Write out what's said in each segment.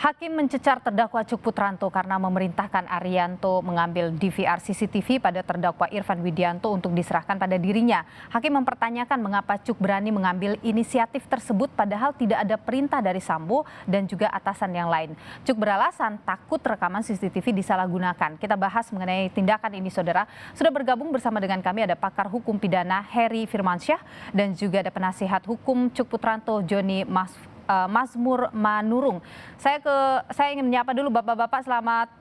Hakim mencecar terdakwa Cuk Putranto karena memerintahkan Arianto mengambil DVR CCTV pada terdakwa Irfan Widianto untuk diserahkan pada dirinya. Hakim mempertanyakan mengapa Cuk berani mengambil inisiatif tersebut padahal tidak ada perintah dari Sambo dan juga atasan yang lain. Cuk beralasan takut rekaman CCTV disalahgunakan. Kita bahas mengenai tindakan ini, saudara. Sudah bergabung bersama dengan kami ada pakar hukum pidana Heri Firmansyah dan juga ada penasihat hukum Cuk Putranto Joni Mazmur Manurung. Saya ingin menyapa dulu Bapak-bapak, selamat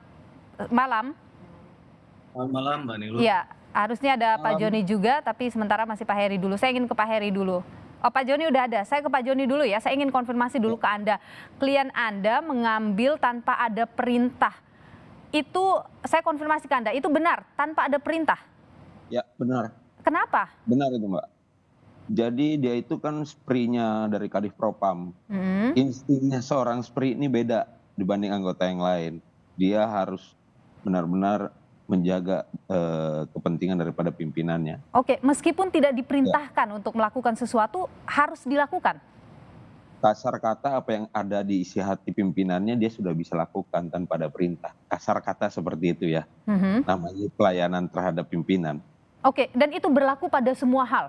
malam. Selamat malam Mbak Nilu. Ya, harusnya ada Pak Malam. Joni juga, tapi sementara masih Pak Heri dulu. Saya ingin ke Pak Heri dulu. Oh, Pak Joni udah ada. Saya ke Pak Joni dulu ya. Saya ingin konfirmasi dulu ke Anda. Klien Anda mengambil tanpa ada perintah. Itu saya konfirmasi ke Anda, itu benar tanpa ada perintah? Ya, benar. Kenapa? Benar itu, Mbak. Jadi dia itu kan SPRI-nya dari Kadif Propam. Hmm. Instingnya seorang SPRI ini beda dibanding anggota yang lain. Dia harus benar-benar menjaga kepentingan daripada pimpinannya. Oke, meskipun tidak Ya. diperintahkan untuk melakukan sesuatu, harus dilakukan? Kasar kata apa yang ada di isi hati pimpinannya dia sudah bisa lakukan tanpa ada perintah. Kasar kata seperti itu ya. Mhm. Namanya pelayanan terhadap pimpinan. Oke, dan itu berlaku pada semua hal?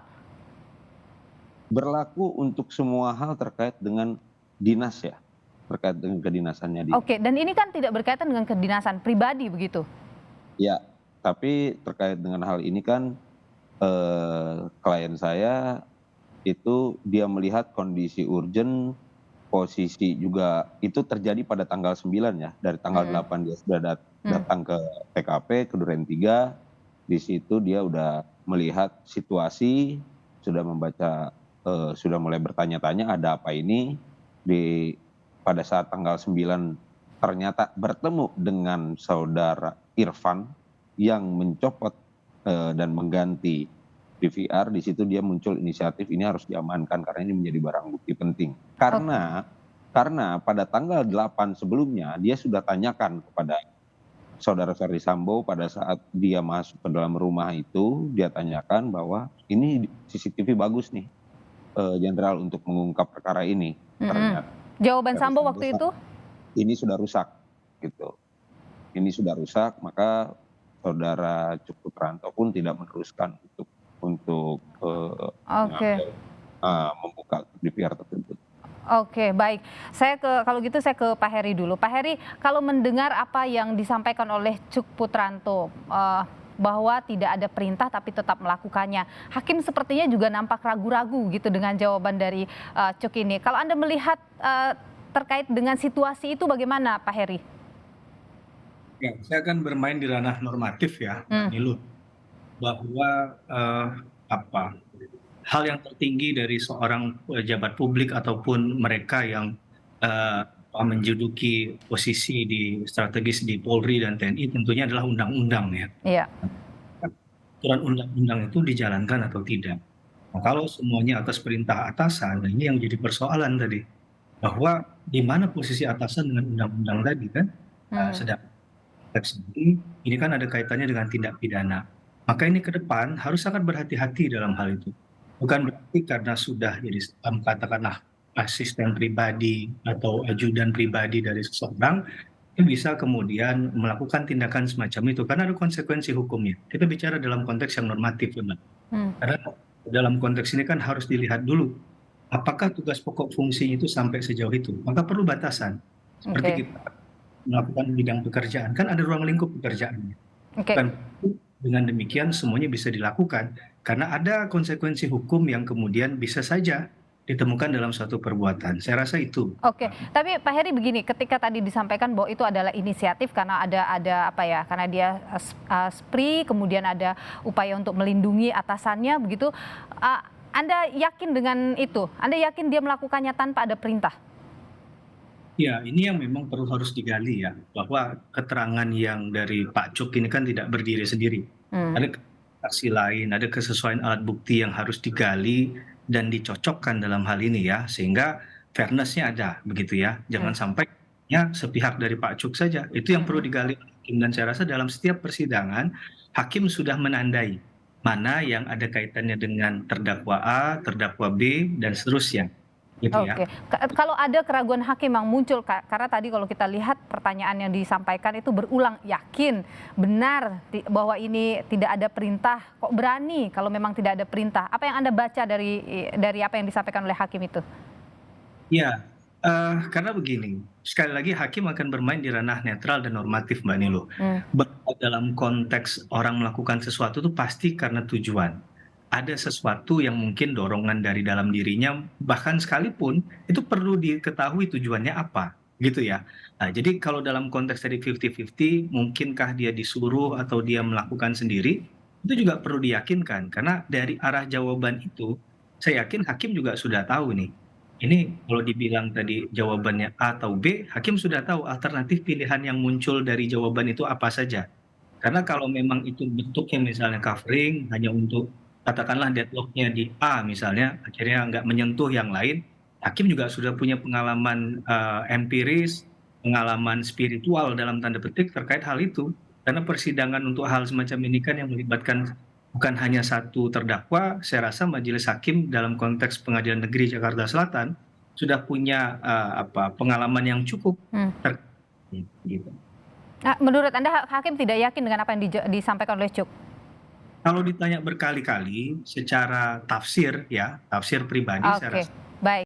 Berlaku untuk semua hal terkait dengan dinas ya, terkait dengan kedinasannya dia. Oke, dan ini kan tidak berkaitan dengan kedinasan pribadi begitu? Ya, tapi terkait dengan hal ini kan, klien saya itu dia melihat kondisi urgent, posisi juga itu terjadi pada tanggal 9 ya, dari tanggal Mhm. 8 dia sudah Mmm. datang ke TKP, ke Duren 3, di situ dia udah melihat situasi, sudah membaca, sudah mulai bertanya-tanya ada apa ini, pada saat tanggal 9 ternyata bertemu dengan saudara Irfan yang mencopot, dan mengganti DVR, di situ dia muncul inisiatif ini harus diamankan karena ini menjadi barang bukti penting. Oke. Karena pada tanggal 8 sebelumnya dia sudah tanyakan kepada saudara Ferdy Sambo pada saat dia masuk ke dalam rumah itu, dia tanyakan bahwa, "Ini CCTV bagus nih, Jenderal untuk mengungkap perkara ini." Mhm. Ternyata Jawaban Ferdy Sambo Sambo waktu itu? "Ini sudah rusak," gitu. Ini sudah rusak, maka saudara Cuk Putranto pun tidak meneruskan untuk, Oke. mengambil, membuka DVR tersebut. Oke, baik. Kalau gitu saya ke Pak Heri dulu. Pak Heri, kalau mendengar apa yang disampaikan oleh Cuk Putranto, bahwa tidak ada perintah tapi tetap melakukannya. Hakim sepertinya juga nampak ragu-ragu gitu dengan jawaban dari, Cuk ini. Kalau Anda melihat, terkait dengan situasi itu bagaimana Pak Heri? Ya, saya akan bermain di ranah normatif ya, Mbak Mmm. Nilu, bahwa hal yang tertinggi dari seorang pejabat publik ataupun mereka yang menduduki posisi strategis di Polri dan TNI tentunya adalah undang-undang ya. Iya. Aturan undang-undang itu dijalankan atau tidak. Nah, kalau semuanya atas perintah atasan, nah ini yang jadi persoalan tadi, bahwa di mana posisi atasan dengan undang-undang tadi kan, Mhm. sedang konteks ini kan ada kaitannya dengan tindak pidana. Maka ini ke depan harus sangat berhati-hati dalam hal itu. Bukan berarti karena sudah jadi katakanlah asisten pribadi atau ajudan pribadi dari seseorang, itu bisa kemudian melakukan tindakan semacam itu karena ada konsekuensi hukumnya. Kita bicara dalam konteks yang normatif, ya, Mbak. Mmm. Karena dalam konteks ini kan harus dilihat dulu apakah tugas pokok fungsinya itu sampai sejauh itu. Maka perlu batasan. Seperti Oke. kita melakukan bidang pekerjaan, kan ada ruang lingkup pekerjaannya. Oke. Dan dengan demikian semuanya bisa dilakukan, karena ada konsekuensi hukum yang kemudian bisa saja ditemukan dalam suatu perbuatan. Saya rasa itu. Oke, tapi Pak Heri begini, ketika tadi disampaikan bahwa itu adalah inisiatif karena ada apa ya, karena dia SPRI, kemudian ada upaya untuk melindungi atasannya begitu, Anda yakin dengan itu? Anda yakin dia melakukannya tanpa ada perintah? Ya, ini yang memang harus digali ya, bahwa keterangan yang dari Pak Cuk ini kan tidak berdiri sendiri. Mmm. Ada saksi lain, ada kesesuaian alat bukti yang harus digali dan dicocokkan dalam hal ini ya, sehingga fairness-nya ada begitu ya. Mmm. Jangan sampai ya sepihak dari Pak Cuk saja. Itu yang perlu Mhm. digali oleh hakim dan saya rasa dalam setiap persidangan hakim sudah menandai mana yang ada kaitannya dengan terdakwa A, terdakwa B dan seterusnya. gitu ya. Oke. Kalau ada keraguan hakim yang muncul, karena tadi kalau kita lihat pertanyaan yang disampaikan itu berulang, yakin, benar bahwa ini tidak ada perintah, kok berani kalau memang tidak ada perintah? Apa yang Anda baca dari apa yang disampaikan oleh hakim itu? Ya, karena begini, sekali lagi hakim akan bermain di ranah netral dan normatif, Mbak Nilo. Hmm. Bahwa dalam konteks orang melakukan sesuatu itu pasti karena tujuan. Ada sesuatu yang mungkin dorongan dari dalam dirinya, bahkan sekalipun itu perlu diketahui tujuannya apa, gitu ya. Nah, jadi kalau dalam konteks tadi 50-50, mungkinkah dia disuruh atau dia melakukan sendiri, itu juga perlu diyakinkan. Karena dari arah jawaban itu, saya yakin hakim juga sudah tahu nih. Ini kalau dibilang tadi jawabannya A atau B, hakim sudah tahu alternatif pilihan yang muncul dari jawaban itu apa saja. Karena kalau memang itu bentuknya misalnya covering hanya untuk katakanlah deadlock-nya di A misalnya, akhirnya nggak menyentuh yang lain, hakim juga sudah punya pengalaman empiris, pengalaman spiritual dalam tanda petik terkait hal itu. Karena persidangan untuk hal semacam ini kan yang melibatkan bukan hanya satu terdakwa, saya rasa majelis hakim dalam konteks Pengadilan Negeri Jakarta Selatan sudah punya pengalaman yang cukup Hmm. terkait gitu. Nah, menurut Anda hakim tidak yakin dengan apa yang disampaikan oleh Cuk? Kalau ditanya berkali-kali secara tafsir ya, tafsir pribadi saya Oke, rasa baik.